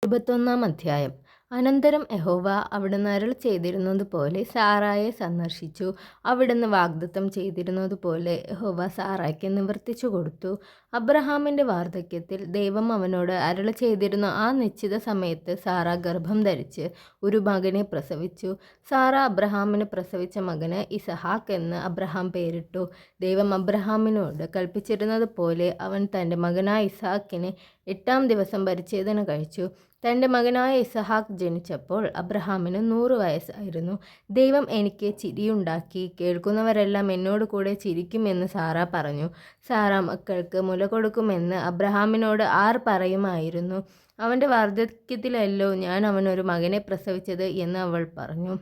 21 അനന്തരം യഹോവ അവിടുന്ന് അരുളി ചെയ്തിരുന്നതുപോലെ സാറായെ സന്ദർശിച്ചു. അവിടുന്ന് വാഗ്ദത്തം ചെയ്തിരുന്നതുപോലെ യഹോവ സാറായ്ക്ക് നിവർത്തിച്ചു കൊടുത്തു. അബ്രഹാമിൻ്റെ വാർദ്ധക്യത്തിൽ ദൈവം അവനോട് അരുളി ചെയ്തിരുന്ന ആ നിശ്ചിത സമയത്ത് സാറ ഗർഭം ധരിച്ച് ഒരു മകനെ പ്രസവിച്ചു. സാറ അബ്രഹാമിന് പ്രസവിച്ച മകന് ഇസഹാക്ക് എന്ന് അബ്രഹാം പേരിട്ടു. ദൈവം അബ്രഹാമിനോട് കൽപ്പിച്ചിരുന്നതുപോലെ അവൻ തൻ്റെ മകനായ ഇസഹാക്കിനെ 8-ാം ദിവസം പരിച്ഛേദന കഴിച്ചു. തൻ്റെ മകനായ ഇസഹാക്ക് ജനിച്ചപ്പോൾ അബ്രഹാമിന് 100 വയസ്സായിരുന്നു. ദൈവം എനിക്ക് ചിരിയുണ്ടാക്കി, കേൾക്കുന്നവരെല്ലാം എന്നോട് കൂടെ ചിരിക്കുമെന്ന് സാറ പറഞ്ഞു. സാറ മക്കൾക്ക് മുല കൊടുക്കുമെന്ന് അബ്രഹാമിനോട് ആർ പറയുമായിരുന്നു? അവൻ്റെ വാർദ്ധക്യത്തിലല്ലോ ഞാൻ അവനൊരു മകനെ പ്രസവിച്ചത് എന്ന് അവൾ പറഞ്ഞു.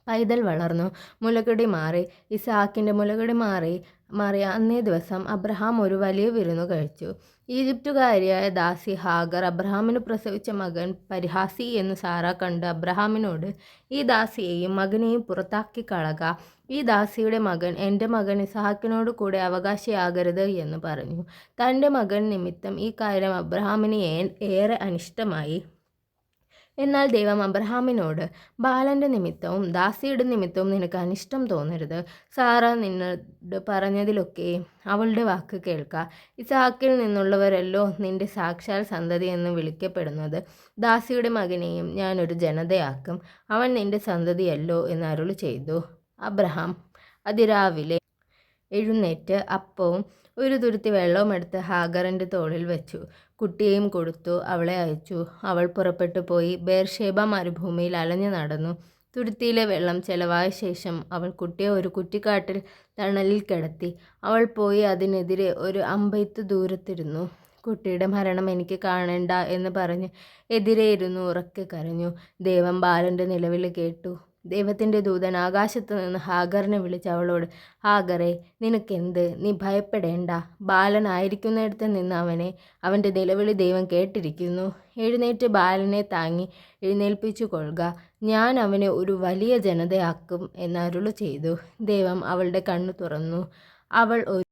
പൈതൽ വളർന്നു, മുലകുടി മാറി. ഇസഹാക്കിൻ്റെ മുലകുടി മാറിയ അന്നേ ദിവസം അബ്രഹാം ഒരു വലിയ വിരുന്നു കഴിച്ചു. ഈജിപ്തുകാരിയായ ദാസി ഹാഗർ അബ്രഹാമിന് പ്രസവിച്ച മകൻ പരിഹാസി എന്ന് സാറ കണ്ട് അബ്രഹാമിനോട്, ഈ ദാസിയെയും മകനെയും പുറത്താക്കി കളക. ഈ ദാസിയുടെ മകൻ എൻ്റെ മകൻ ഇസഹാക്കിനോട് കൂടെ അവകാശിയാകരുത് എന്ന് പറഞ്ഞു. തൻ്റെ മകൻ നിമിത്തം ഈ കാര്യം അബ്രഹാമിന് ഏറെ അനിഷ്ടമായി. എന്നാൽ ദൈവം അബ്രഹാമിനോട്, ബാലൻ്റെ നിമിത്തവും ദാസിയുടെ നിമിത്തവും നിനക്ക് അനിഷ്ടം തോന്നരുത്. സാറ നിന്നോട് പറഞ്ഞതിലൊക്കെ അവളുടെ വാക്ക് കേൾക്ക. ഇസഹാക്കിൽ നിന്നുള്ളവരല്ലോ നിന്റെ സാക്ഷാൽ സന്തതി എന്ന് വിളിക്കപ്പെടുന്നത്. ദാസിയുടെ മകനെയും ഞാനൊരു ജനതയാക്കും, അവൻ നിന്റെ സന്തതിയല്ലോ എന്ന് അരുളി ചെയ്തു. അബ്രഹാം അതിരാവിലെ എഴുന്നേറ്റ് അപ്പവും ഒരു തുരുത്തി വെള്ളവും എടുത്ത് ഹാഗറിൻ്റെ തോളിൽ വെച്ചു. കുട്ടിയെയും കൊടുത്തു അവളെ അയച്ചു. അവൾ പുറപ്പെട്ടു പോയി ബേർഷേബ മരുഭൂമിയിൽ അലഞ്ഞു നടന്നു. തുരുത്തിയിലെ വെള്ളം ചെലവായ ശേഷം അവൾ കുട്ടിയെ ഒരു കുറ്റിക്കാട്ടിൽ തണലിൽ കിടത്തി. അവൾ പോയി അതിനെതിരെ ഒരു അമ്പെയ്ത്ത് ദൂരത്തിരുന്നു. കുട്ടിയുടെ മരണം എനിക്ക് കാണേണ്ട എന്ന് പറഞ്ഞ് എതിരെ ഇരുന്നു ഉറക്കെ കരഞ്ഞു. ദൈവം ബാലൻ്റെ നിലവിളി കേട്ടു. ദൈവത്തിൻ്റെ ദൂതൻ ആകാശത്തു നിന്ന് ഹാഗറിനെ വിളിച്ച് അവളോട്, ഹാഗറെ, നിനക്കെന്ത്? നീ ഭയപ്പെടേണ്ട. ബാലനായിരിക്കുന്നിടത്ത് നിന്ന് അവൻ്റെ നിലവിളി ദൈവം കേട്ടിരിക്കുന്നു. എഴുന്നേറ്റ് ബാലനെ താങ്ങി എഴുന്നേൽപ്പിച്ചു കൊള്ളുക. ഞാൻ അവനെ ഒരു വലിയ ജനതയാക്കും എന്ന് അരുളി ചെയ്തു. ദൈവം അവളുടെ കണ്ണു തുറന്നു. അവൾ ഒരു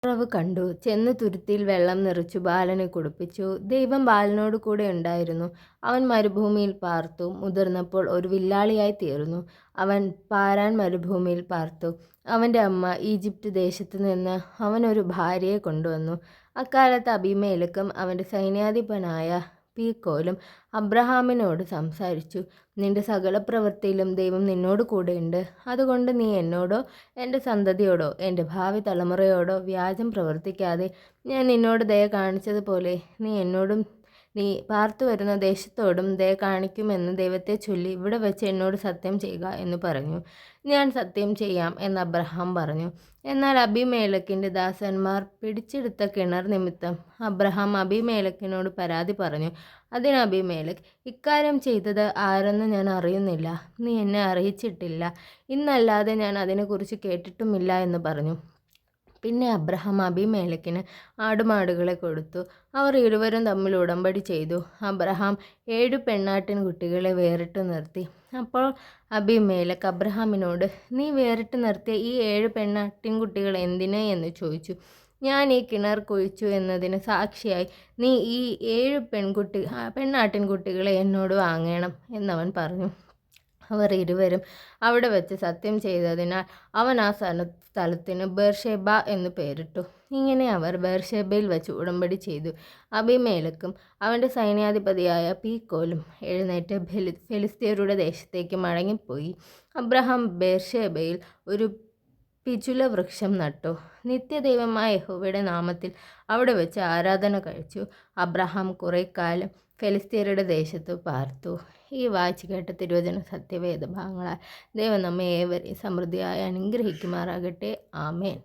ഉറവ് കണ്ടു. ചെന്ന് തുരുത്തിയിൽ വെള്ളം നിറച്ചു ബാലനെ കുടിപ്പിച്ചു. ദൈവം ബാലനോട് കൂടെ ഉണ്ടായിരുന്നു. അവൻ മരുഭൂമിയിൽ പാർത്തു. മുതിർന്നപ്പോൾ ഒരു വില്ലാളിയായി തീർന്നു. അവൻ പാരാൻ മരുഭൂമിയിൽ പാർത്തു. അവൻ്റെ അമ്മ ഈജിപ്റ്റ് ദേശത്ത് നിന്ന് അവനൊരു ഭാര്യയെ കൊണ്ടുവന്നു. അക്കാലത്ത് അബീമേലെക്കും അവൻ്റെ സൈന്യാധിപനായ പീക്കോലും അബ്രഹാമിനോട് സംസാരിച്ചു. നിന്റെ സകല പ്രവൃത്തിയിലും ദൈവം നിന്നോട് കൂടെയുണ്ട്. അതുകൊണ്ട് നീ എന്നോടോ എൻ്റെ സന്തതിയോടോ എൻ്റെ ഭാവി തലമുറയോടോ വ്യാജം പ്രവർത്തിക്കാതെ ഞാൻ നിന്നോട് ദയ കാണിച്ചതുപോലെ നീ പാർത്തു വരുന്ന ദേശത്തോടും ദയ കാണിക്കുമെന്ന് ദൈവത്തെ ചൊല്ലി ഇവിടെ വെച്ച് എന്നോട് സത്യം ചെയ്യുക എന്ന് പറഞ്ഞു. ഞാൻ സത്യം ചെയ്യാം എന്ന് അബ്രഹാം പറഞ്ഞു. എന്നാൽ അബീമേലെക്കിൻ്റെ ദാസന്മാർ പിടിച്ചെടുത്ത കിണർ നിമിത്തം അബ്രഹാം അബീമേലെക്കിനോട് പരാതി പറഞ്ഞു. അതിന് അബീമേലെക്ക്, ഇക്കാര്യം ചെയ്തത് ആരെന്ന് ഞാൻ അറിയുന്നില്ല. നീ എന്നെ അറിയിച്ചിട്ടില്ല. ഇന്നല്ലാതെ ഞാൻ അതിനെക്കുറിച്ച് കേട്ടിട്ടുമില്ല എന്ന് പറഞ്ഞു. പിന്നെ അബ്രഹാം അബീമേലെക്കിന് ആടുമാടുകളെ കൊടുത്തു. അവർ ഇരുവരും തമ്മിൽ ഉടമ്പടി ചെയ്തു. അബ്രഹാം 7 പെണ്ണാട്ടിൻ കുട്ടികളെ വേറിട്ട് നിർത്തി. അപ്പോൾ അബീമേലെക്ക് അബ്രഹാമിനോട്, നീ വേറിട്ട് നിർത്തിയ ഈ 7 പെണ്ണാട്ടിൻകുട്ടികൾ എന്തിന് എന്ന് ചോദിച്ചു. ഞാൻ ഈ കിണർ കുഴിച്ചു എന്നതിന് സാക്ഷിയായി നീ ഈ 7 പെണ്ണാട്ടിൻകുട്ടികളെ എന്നോട് വാങ്ങണം എന്നവൻ പറഞ്ഞു. അവർ ഇരുവരും അവിടെ വെച്ച് സത്യം ചെയ്തതിനാൽ അവൻ ആ സ്ഥലത്തിന് ബേർഷേബ എന്ന് പേരിട്ടു. ഇങ്ങനെ അവർ ബേർഷേബയിൽ വെച്ച് ഉടമ്പടി ചെയ്തു. അബീമേലെക്കും അവൻ്റെ സൈന്യാധിപതിയായ പീക്കോലും എഴുന്നേറ്റ് ഫെലിസ്ത്യരുടെ ദേശത്തേക്ക് മടങ്ങിപ്പോയി. അബ്രഹാം ബേർഷേബയിൽ ഒരു പിചുല വൃക്ഷം നട്ടു. നിത്യദൈവമായ യഹോവയുടെ നാമത്തിൽ അവിടെ വെച്ച് ആരാധന കഴിച്ചു. അബ്രഹാം കുറെ കാലം ഫെലിസ്ത്യരുടെ ദേശത്ത് പാർത്തു. ഈ വായിച്ചു കേട്ട തിരുവചന സത്യവേദ ഭാഗങ്ങളാൽ ദൈവം നമ്മെ ഏവരെയും സമൃദ്ധിയായി അനുഗ്രഹിക്കുമാറാകട്ടെ. ആമേൻ.